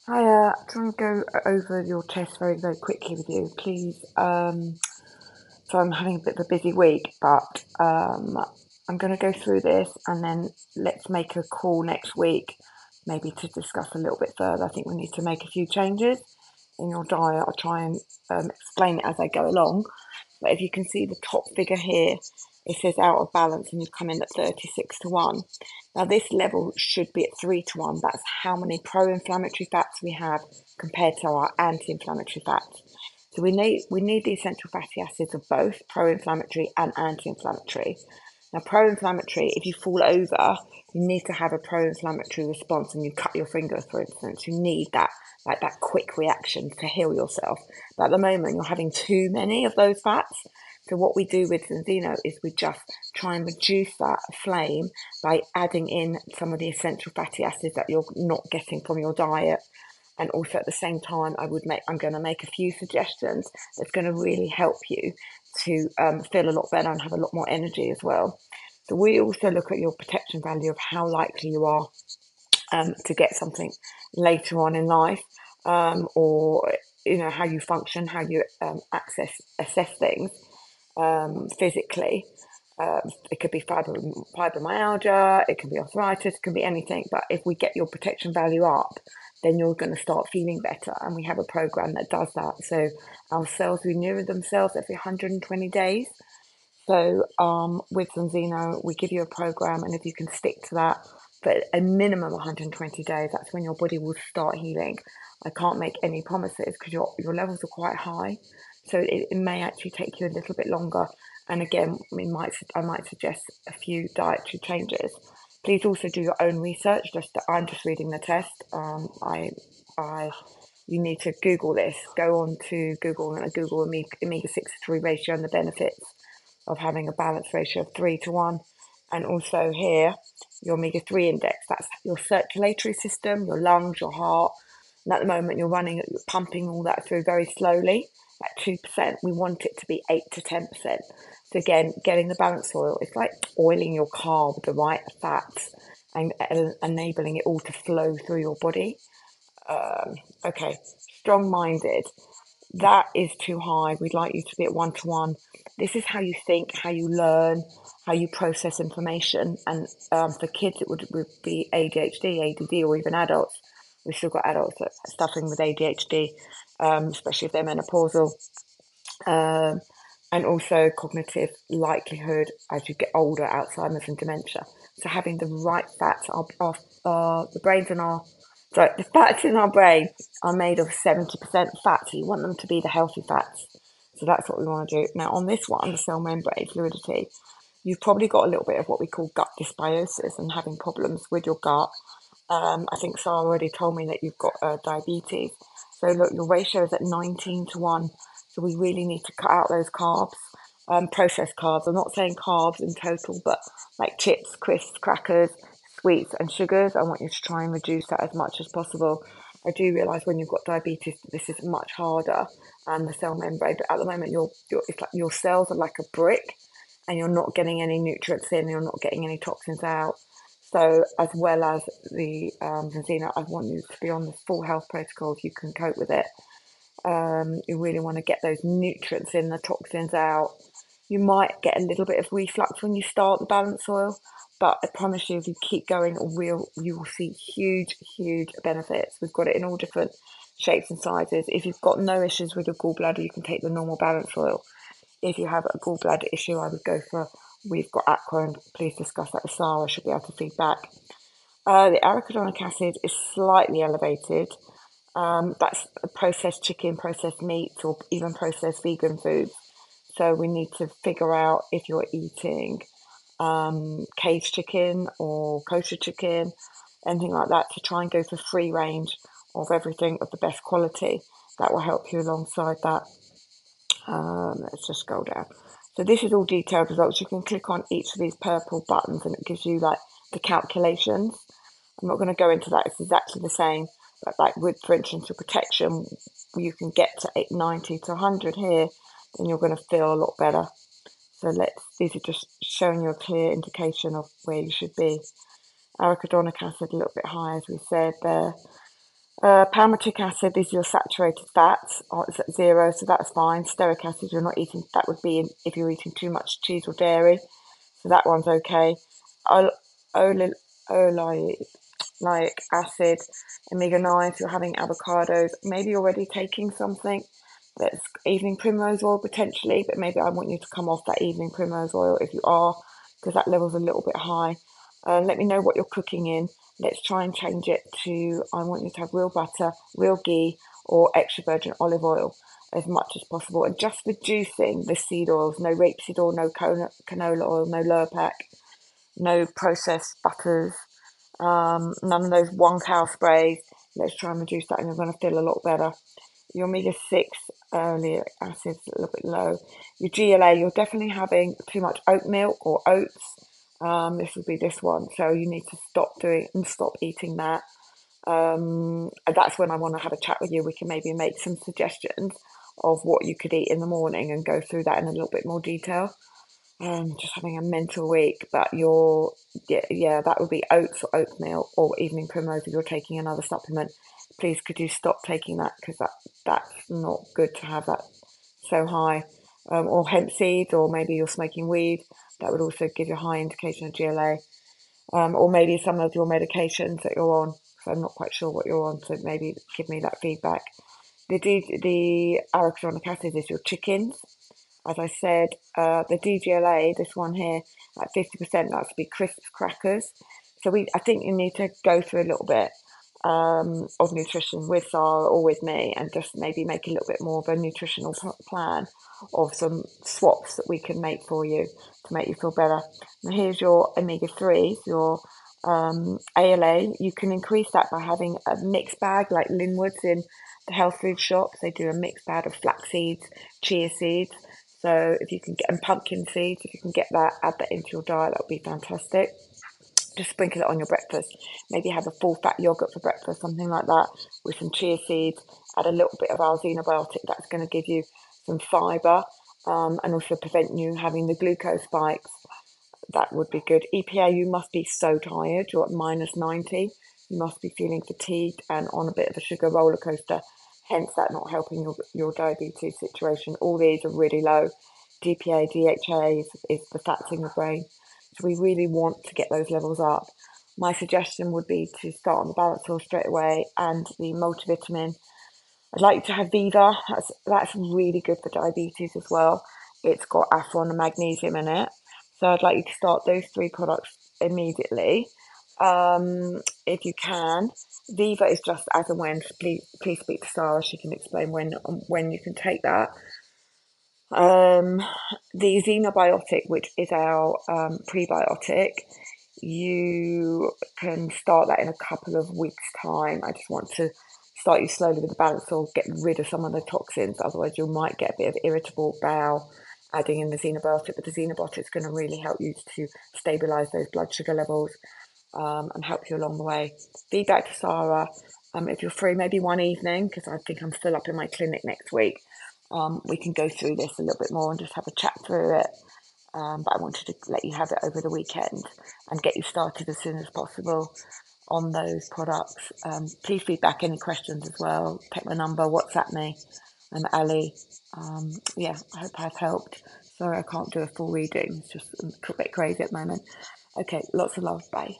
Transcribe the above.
I'm trying to go over your test very, very quickly with you, please. So I'm having a bit of a busy week, but I'm going to go through this and then let's make a call next week, maybe to discuss a little bit further. I think we need to make a few changes in your diet. I'll try and explain it as I go along. But if you can see the top figure here, it says out of balance and you've come in at 36 to 1. Now this level should be at 3 to 1. That's how many pro-inflammatory fats we have compared to our anti-inflammatory fats. So we need the essential fatty acids of both pro-inflammatory and anti-inflammatory. Now pro-inflammatory, if you fall over, you need to have a pro-inflammatory response and you cut your finger, for instance. You need that, like that quick reaction to heal yourself. But at the moment, you're having too many of those fats. So what we do with Zinzino is we just try and reduce that flame by adding in some of the essential fatty acids that you're not getting from your diet. And also at the same time, I'm going to make a few suggestions that's going to really help you to feel a lot better and have a lot more energy as well. So we also look at your protection value of how likely you are to get something later on in life, or how you function, how you assess things physically. It could be fibromyalgia, it can be arthritis, it can be anything. But if we get your protection value up, then you're going to start feeling better. And we have a program that does that. So our cells renew themselves every 120 days. So with Zinzino, we give you a program, and if you can stick to that for a minimum 120 days, that's when your body will start healing. I can't make any promises because your levels are quite high, so it may actually take you a little bit longer. And again, I might suggest a few dietary changes. Please also do your own research. I'm just reading the test. I You need to Google this. Go on to Google and Google omega-6 to 3 ratio and the benefits of having a balance ratio of 3 to 1. And also here, your omega-3 index, that's your circulatory system, your lungs, your heart. And at the moment, you're pumping all that through very slowly at 2%. We want it to be 8 to 10%. So again, getting the balanced oil, it's like oiling your car with the right fats and enabling it all to flow through your body. Okay, strong-minded, that is too high. We'd like you to be at 1 to 1. This is how you think, how you learn, how you process information. And for kids, it would be ADHD, ADD, or even adults. We've still got adults that are suffering with ADHD, especially if they're menopausal. And also cognitive likelihood as you get older, Alzheimer's and dementia. So having the right fats, the brains in our so the fats in our brain are made of 70% fat, so you want them to be the healthy fats. So that's what we want to do. Now on this one, the cell membrane fluidity, you've probably got a little bit of what we call gut dysbiosis and having problems with your gut. I think Sarah already told me that you've got diabetes. So look, your ratio is at 19 to 1. So we really need to cut out those carbs, processed carbs. I'm not saying carbs in total, but like chips, crisps, crackers, sweets and sugars. I want you to try and reduce that as much as possible. I do realise when you've got diabetes, this is much harder, and the cell membrane. But at the moment, it's like your cells are like a brick, and you're not getting any nutrients in, you're not getting any toxins out. So as well as the Zinzino, I want you to be on the full health protocol if you can cope with it. You really want to get those nutrients in, the toxins out. You might get a little bit of reflux when you start the balance oil, but I promise you, if you keep going, you will see huge, huge benefits. We've got it in all different shapes and sizes. If you've got no issues with your gallbladder, you can take the normal balance oil. If you have a gallbladder issue, I would go for, we've got aqua, and please discuss that with Sarah, she'll be able to feed back. The arachidonic acid is slightly elevated. That's processed chicken, processed meats, or even processed vegan foods. So we need to figure out if you're eating caged chicken or kosher chicken, anything like that, to try and go for free range of everything of the best quality. That will help you alongside that. Let's just scroll down. So this is all detailed results. You can click on each of these purple buttons and it gives you like the calculations. I'm not going to go into that. It's exactly the same. But like with, for instance, your protection, you can get to 90 to 100 here, then you're going to feel a lot better. So these are just showing you a clear indication of where you should be. Arachidonic acid a little bit high, as we said there. Palmitic acid is your saturated fats. It's at 0, so that's fine. Stearic acid, you're not eating. That would be if you're eating too much cheese or dairy, so that one's okay. Oleic acid, omega-9. If you're having avocados, maybe you're already taking something that's evening primrose oil potentially, but maybe I want you to come off that evening primrose oil if you are, because that level's a little bit high. Let me know what you're cooking in. Let's try and change it to, I want you to have real butter, real ghee, or extra virgin olive oil as much as possible. And just reducing the seed oils, no rapeseed oil, no canola oil, no Lurpak, no processed butters, none of those one cow sprays. Let's try and reduce that and you're going to feel a lot better. Your omega-6 oleic acid's a little bit low. Your GLA, you're definitely having too much oat milk or oats. This would be this one. So you need to stop eating that. That's when I want to have a chat with you. We can maybe make some suggestions of what you could eat in the morning and go through that in a little bit more detail. Just having a mental week, but that would be oats or oatmeal or evening primrose if you're taking another supplement. Please could you stop taking that, because that's not good to have that so high. Or hemp seeds, or maybe you're smoking weed, that would also give you a high indication of GLA. Or maybe some of your medications that you're on, so I'm not quite sure what you're on, so maybe give me that feedback. The arachidonic acid is your chickens. As I said, the DGLA, this one here, at 50%, that's to be crisp crackers. So I think you need to go through a little bit of nutrition with Sarah or with me, and just maybe make a little bit more of a nutritional plan of some swaps that we can make for you to make you feel better. Now here's your omega-3s, your ALA. You can increase that by having a mixed bag like Linwood's in the health food shops. They do a mixed bag of flax seeds, chia seeds. So if you can get, and pumpkin seeds, if you can get that, add that into your diet, that would be fantastic. Just sprinkle it on your breakfast. Maybe have a full fat yogurt for breakfast, something like that, with some chia seeds. Add a little bit of our xenobiotic. That's going to give you some fibre, and also prevent you having the glucose spikes. That would be good. EPA, you must be so tired. You're at -90. You must be feeling fatigued and on a bit of a sugar roller coaster. Hence, that not helping your diabetes situation. All these are really low. DPA, DHA is the fats in your brain. So we really want to get those levels up. My suggestion would be to start on the balance oil straight away and the multivitamin. I'd like to have Viva. That's really good for diabetes as well. It's got Afron and magnesium in it. So I'd like you to start those 3 products immediately, if you can. Viva is just as and when. Please speak to Sarah. She can explain when you can take that. The Xenobiotic, which is our prebiotic, you can start that in a couple of weeks' time. I just want to start you slowly with the balance or get rid of some of the toxins. Otherwise, you might get a bit of irritable bowel adding in the Xenobiotic. But the Xenobiotic is going to really help you to stabilize those blood sugar levels, and help you along the way. Feedback to Sarah. If you're free, maybe one evening, because I think I'm full up in my clinic next week. We can go through this a little bit more and just have a chat through it. But I wanted to let you have it over the weekend and get you started as soon as possible on those products. Please feedback any questions as well. Take my number, WhatsApp me. I'm Ali. I hope I've helped. Sorry I can't do a full reading. It's just a bit crazy at the moment. Okay, lots of love. Bye.